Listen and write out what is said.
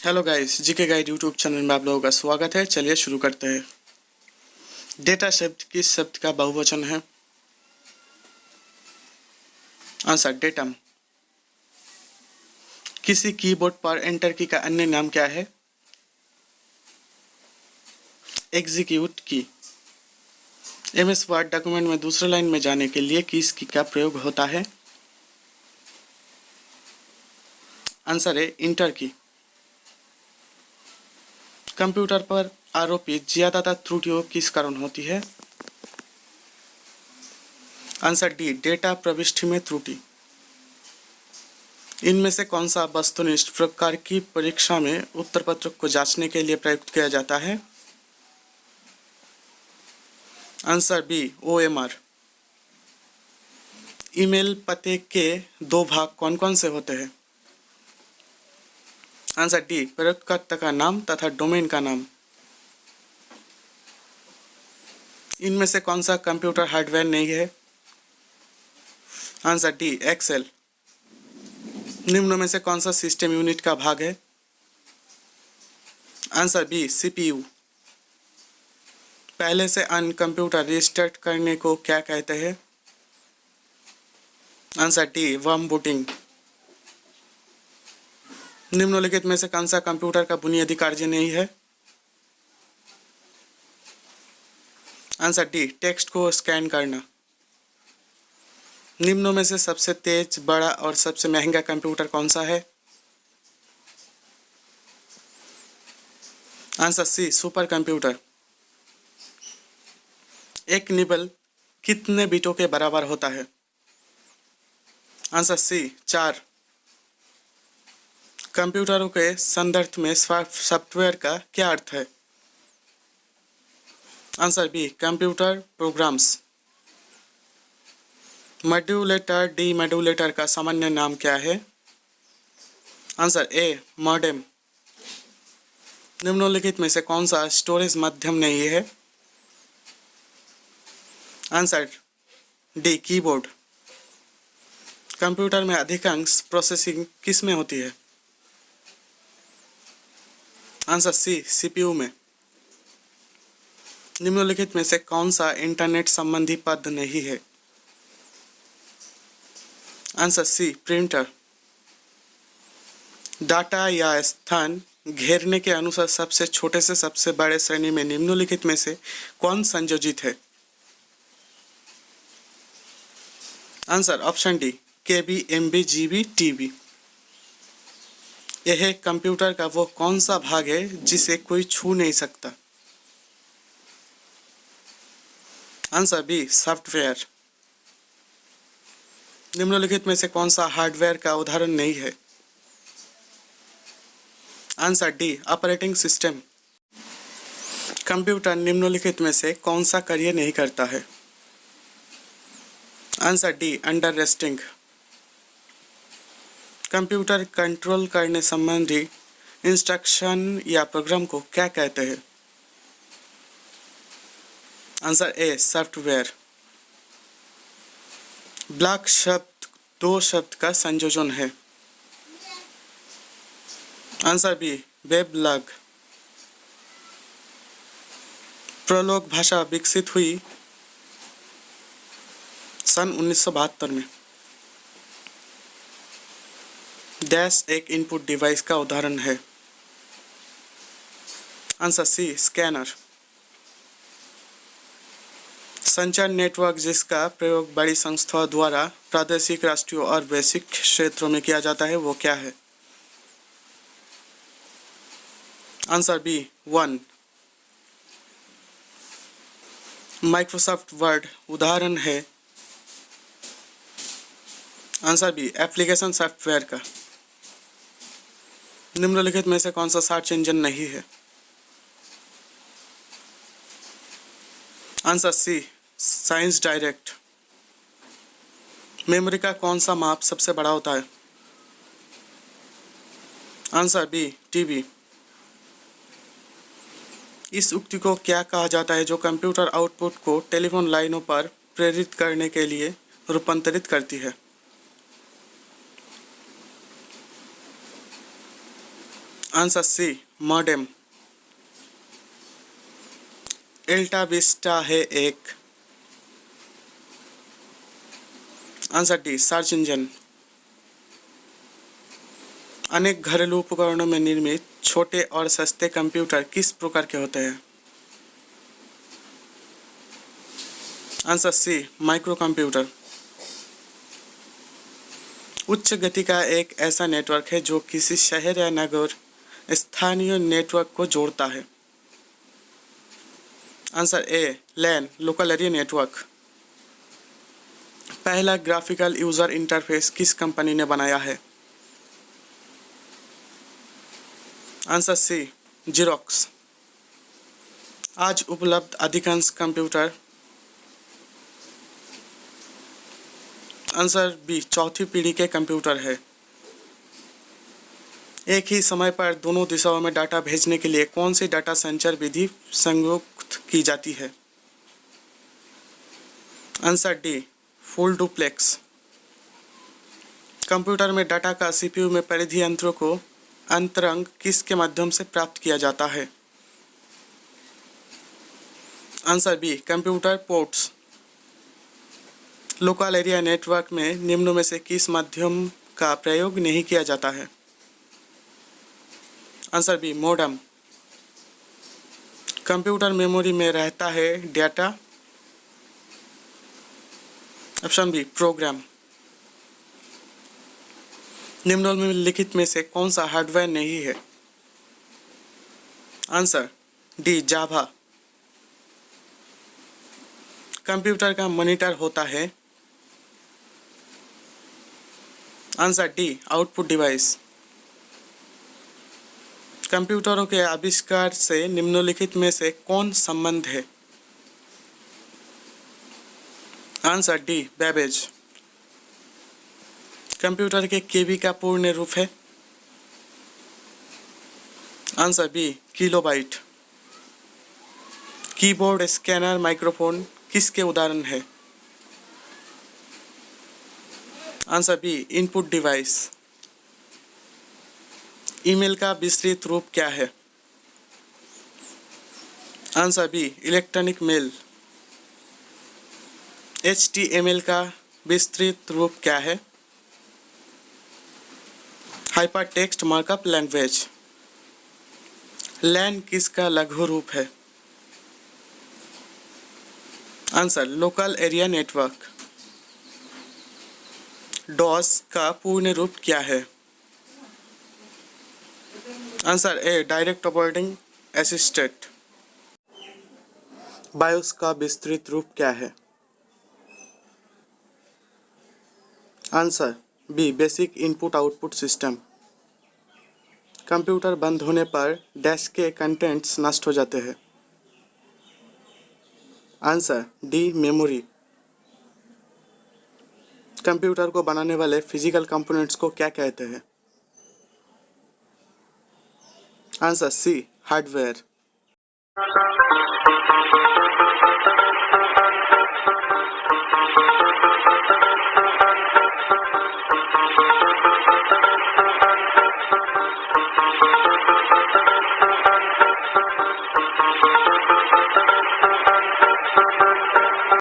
Hello guys, GK guide YouTube channel में आप लोगों का स्वागत है। चलिए शुरू करते हैं। डेटा शब्द किस शब्द का बहुवचन है? Answer datum. किसी कीबोर्ड पर एंटर की का अन्य नाम क्या है? एग्जीक्यूट की। एमएस वर्ड डॉक्यूमेंट में दूसरे लाइन में जाने के लिए किस की का प्रयोग होता है? आंसर है इंटर की। कंप्यूटर पर आरोपित ज्यादातर त्रुटियों किस कारण होती है? आंसर डी, डेटा प्रविष्टि में त्रुटि। इनमें से कौन सा वस्तुनिष्ठ प्रकार की परीक्षा में उत्तर पत्र को जांचने के लिए प्रयुक्त किया जाता है? Answer B, OMR. ईमेल पते के दो भाग कौन कौन से होते हैं? आंसर डी, प्रयोगकर्ता का नाम तथा डोमेन का नाम। इनमें से कौन सा कंप्यूटर हार्डवेयर नहीं है? Answer D, Excel. निम्न में से कौन सा सिस्टम यूनिट का भाग है? Answer B, CPU. पहले से अन्य कंप्यूटर रिस्टार्ट करने को क्या कहते हैं? Answer D, worm booting. निम्नलिखित में से कौन सा कंप्यूटर का बुनियादी कार्य नहीं है? आंसर डी, टेक्स्ट को स्कैन करना। निम्नों में से सबसे तेज, बड़ा और सबसे महंगा कंप्यूटर कौन सा है? Answer C, super computer. एक निबल कितने बिटों के बराबर होता है? Answer C, 4। कंप्यूटरों के संदर्भ में सॉफ्टवेयर का क्या अर्थ है? Answer B, computer programs. Modulator demodulator का सामान्य नाम क्या है? Answer A, modem. निम्नलिखित में से कौन सा स्टोरेज माध्यम नहीं है? Answer D, keyboard. कंप्यूटर में अधिकांश प्रोसेसिंग किस में होती है? आंसर सी, सीपीयू में। निम्नलिखित में से कौन सा इंटरनेट संबंधी पद नहीं है? आंसर सी, प्रिंटर। डाटा या स्थान घेरने के अनुसार सबसे छोटे से सबसे बड़े श्रेणी में निम्नलिखित में से कौन संयोजित है? आंसर ऑप्शन डी, केबी, एमबी, जीबी, टीबी। यह कंप्यूटर का वो कौन सा भाग है जिसे कोई छू नहीं सकता? Answer B, software. निम्नलिखित में से कौन सा हार्डवेयर का उदाहरण नहीं है? Answer D, operating system. Computer निम्नलिखित में से कौन सा कार्य नहीं करता है? Answer D, under resting. Computer control करने संबंधी इंस्ट्रक्शन या प्रोग्राम को क्या कहते हैं? Answer A, software. ब्लॉक शब्द दो शब्द का संयोजन है। Answer B, weblog. प्रोलॉग भाषा विकसित हुई सन 1972 में। डैश एक इनपुट डिवाइस का उदाहरण है। Answer C, scanner. संचार नेटवर्क जिसका प्रयोग बड़ी संस्थाओं द्वारा प्रादेशिक, राष्ट्रीय और वैश्विक क्षेत्रों में किया जाता है वो क्या है? Answer B, 1। माइक्रोसॉफ्ट वर्ड उदाहरण है। आंसर बी, एप्लीकेशन सॉफ्टवेयर का। निम्नलिखित में से कौन सा सर्च इंजन नहीं है? Answer C, science direct. Memory का कौन सा माप सबसे बड़ा होता है? Answer B, TB. इस उक्ति को क्या कहा जाता है जो कंप्यूटर आउटपुट को टेलीफोन लाइनों पर प्रेरित करने के लिए रूपांतरित करती है? Answer C modem. Alta Vista है एक। Answer D search engine. अनेक घरेलू उपकरणों में निर्मित छोटे और सस्ते कंप्यूटर किस प्रकार के होते हैं? Answer C micro computer. उच्च गति का एक ऐसा नेटवर्क है जो किसी शहर या नगर स्थानीय नेटवर्क को जोड़ता है। Answer A LAN local area network. पहला ग्राफिकल यूजर इंटरफेस किस कंपनी ने बनाया है? Answer C Xerox. आज उपलब्ध अधिकांश कंप्यूटर। आंसर बी चौथी पीढ़ी के कंप्यूटर है। एक ही समय पर दोनों दिशाओं में डाटा भेजने के लिए कौन सी डाटा संचार विधि संयुक्त की जाती है? Answer D full duplex. Computer में डाटा का सीपीयू में परिधि यंत्रों को अंतरंग किसके माध्यम से प्राप्त किया जाता है? Answer B computer ports. Local area network में निम्न में से किस माध्यम का प्रयोग नहीं किया जाता है? Answer B modem. Computer memory में रहता है डेटा। Option B programme. निम्नलिखित में से कौन सा हार्डवेयर नहीं है? आंसर डी जावा। कंप्यूटर का मॉनिटर होता है। Answer D output device. कंप्यूटरों के आविष्कार से निम्नलिखित में से कौन संबंध है? Answer D Babbage. कंप्यूटर के केबी का पूर्ण रूप है? Answer B kilobyte. Keyboard scanner microphone किसके उदाहरण है? Answer B input device. Email का विस्तृत रूप क्या है? Answer B electronic mail. HTML का विस्तृत रूप क्या है? Hyper text markup language. LAN किसका लघु रूप है? Answer local area network. DOS का पूर्ण रूप क्या है? Answer A direct operating assistant. BIOS का विस्तृत रूप क्या है? Answer B basic input output system. Computer बंद होने पर डैश के कंटेंट्स नष्ट हो जाते हैं। Answer D memory. कंप्यूटर को बनाने वाले फिजिकल कंपोनेंट्स को क्या कहते हैं? Answer C hardware.